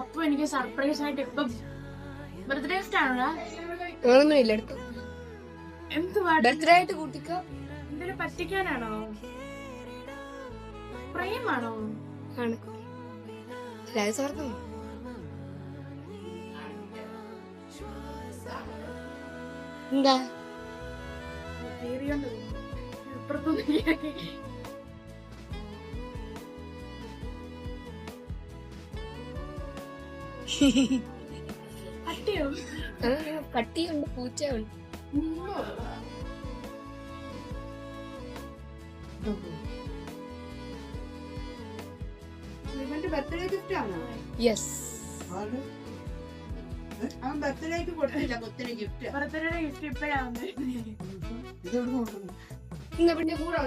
അപ്പൊ എനിക്ക് സർപ്രൈസ് ആയിട്ട് ഇപ്പൊ ബർത്ത്ഡേ ഗിഫ്റ്റ് ആണോ? ഒന്നുമില്ല, എടുത്തു. എന്തുവാ ബർത്ത്ഡേ ആയിട്ട് കൂട്ടിക്കോ. എന്തൊരു പറ്റിക്കാനാണോ? പ്രേമാണോ? ആണ്. രാജസ്വാർത്ഥം. എന്താ പട്ടിയോ? പട്ടിയുണ്ട്, പൂച്ചയുണ്ട്. ബർത്ത്ഡേ ഗിഫ്റ്റ് ആണോ? യെസ്. ബർത്ത്ഡേക്ക് കൊടുത്തില്ല കൊത്തിന് ഗിഫ്റ്റ്. ബർത്ത്ഡേ ഗിഫ്റ്റ് ഇപ്പഴാണ്. പിന്നെ കൂടെ